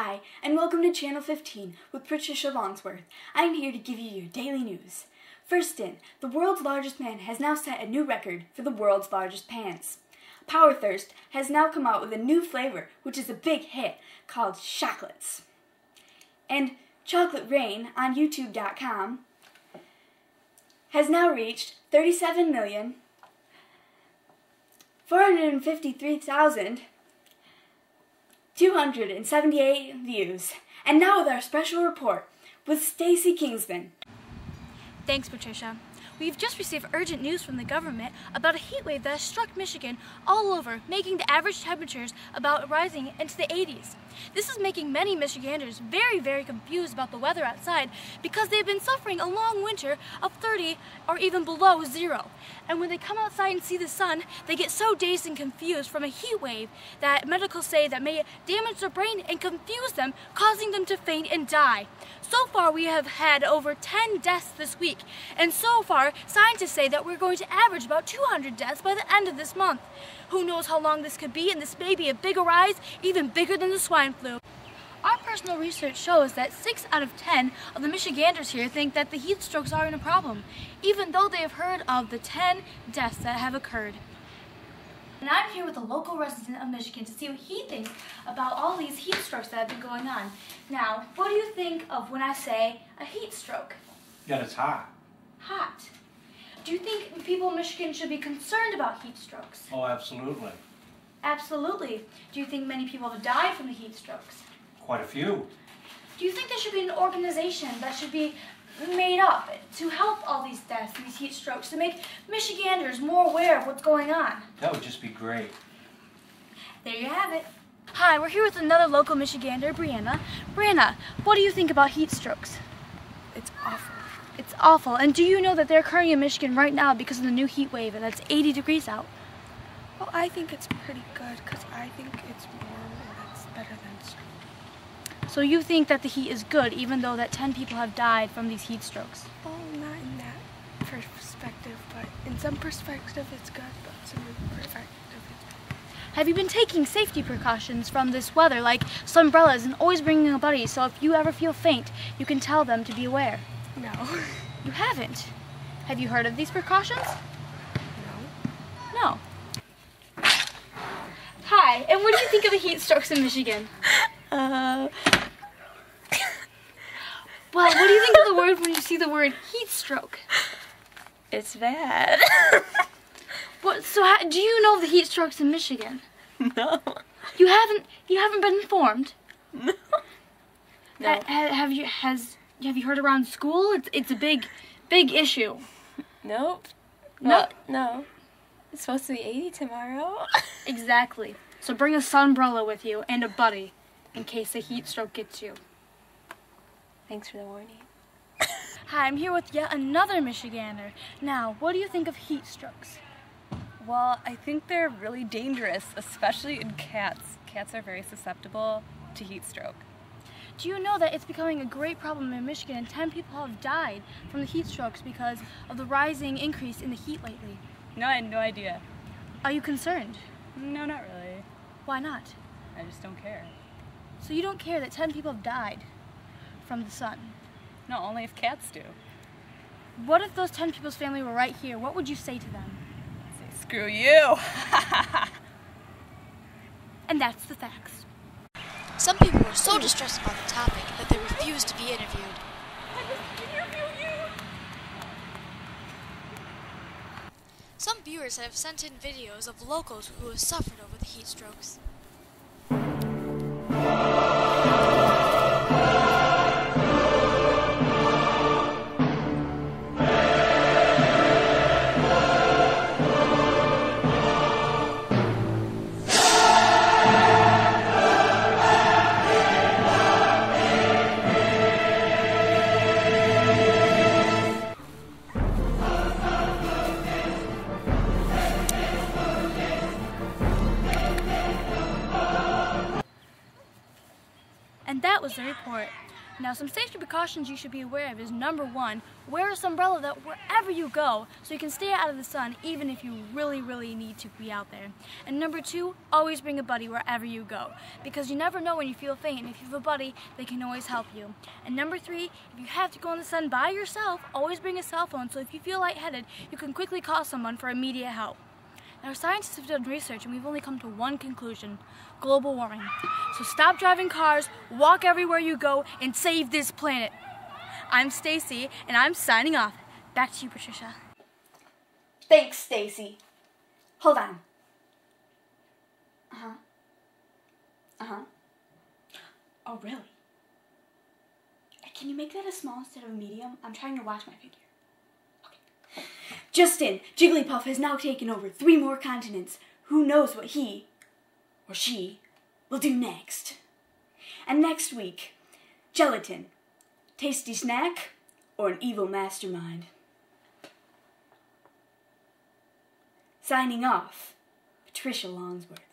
Hi, and welcome to Channel 15 with Patricia Longsworth. I'm here to give you your daily news. First in, the world's largest man has now set a new record for the world's largest pants. Power Thirst has now come out with a new flavor, which is a big hit, called Chocolates. And Chocolate Rain on YouTube.com has now reached 37,453,278 views. And now with our special report with Stacy Kingston. Thanks, Patricia. We've just received urgent news from the government about a heat wave that has struck Michigan all over, making the average temperatures about rising into the 80s. This is making many Michiganders very confused about the weather outside because they've been suffering a long winter of 30 or even below zero. And when they come outside and see the sun, they get so dazed and confused from a heat wave that medicals say that may damage their brain and confuse them, causing them to faint and die. So far, we have had over 10 deaths this week, and so far, scientists say that we're going to average about 200 deaths by the end of this month. Who knows how long this could be, and this may be a bigger rise, even bigger than the swine flu. Our personal research shows that 6 out of 10 of the Michiganders here think that the heat strokes aren't a problem, even though they have heard of the 10 deaths that have occurred. And I'm here with a local resident of Michigan to see what he thinks about all these heat strokes that have been going on. Now, what do you think of when I say a heat stroke? Yeah, it's hot. Hot. Do you think people in Michigan should be concerned about heat strokes? Oh, absolutely. Absolutely. Do you think many people have died from the heat strokes? Quite a few. Do you think there should be an organization that should be made up to help all these deaths, these heat strokes, to make Michiganders more aware of what's going on? That would just be great. There you have it. Hi, we're here with another local Michigander, Brianna. Brianna, what do you think about heat strokes? It's awful. It's awful. And do you know that they're occurring in Michigan right now because of the new heat wave, and it's 80 degrees out? Well, I think it's pretty good because I think it's warm and that's better than snow. So you think that the heat is good, even though that 10 people have died from these heat strokes? Well, not in that perspective, but in some perspective it's good, but some perspective it's bad. Have you been taking safety precautions from this weather, like umbrellas and always bringing a buddy, so if you ever feel faint, you can tell them to be aware? No. You haven't? Have you heard of these precautions? No. No. Hi, and what do you think of the heat strokes in Michigan? Well, what do you think of the word when you see the word heat stroke? It's bad. Do you know of the heat strokes in Michigan? No. You haven't been informed? No. No. Have you heard around school? It's a big issue. Nope. Nope. No. It's supposed to be 80 tomorrow. Exactly. So bring a sunbrella with you and a buddy in case a heat stroke gets you. Thanks for the warning. Hi, I'm here with yet another Michigander. Now, what do you think of heat strokes? Well, I think they're really dangerous, especially in cats. Cats are very susceptible to heat stroke. Do you know that it's becoming a great problem in Michigan and 10 people have died from the heat strokes because of the rising increase in the heat lately? No, I had no idea. Are you concerned? No, not really. Why not? I just don't care. So you don't care that 10 people have died from the sun? No, only if cats do. What if those 10 people's family were right here? What would you say to them? Say, screw you! And that's the facts. Some people were so distressed about the topic that they refused to be interviewed. Some viewers have sent in videos of locals who have suffered over the heat strokes. Now, some safety precautions you should be aware of is number 1, wear a umbrella wherever you go so you can stay out of the sun even if you really need to be out there. And number 2, always bring a buddy wherever you go because you never know when you feel faint, and if you have a buddy, they can always help you. And number 3, if you have to go in the sun by yourself, always bring a cell phone so if you feel lightheaded, you can quickly call someone for immediate help. Now, scientists have done research and we've only come to one conclusion: global warming. So stop driving cars, walk everywhere you go, and save this planet. I'm Stacy, and I'm signing off. Back to you, Patricia. Thanks, Stacy. Hold on. Oh, really? Can you make that a small instead of a medium? I'm trying to watch my figure. Okay. Just in, Jigglypuff has now taken over 3 more continents. Who knows what he, or she, will do next. And next week, gelatin, tasty snack, or an evil mastermind. Signing off, Patricia Longsworth.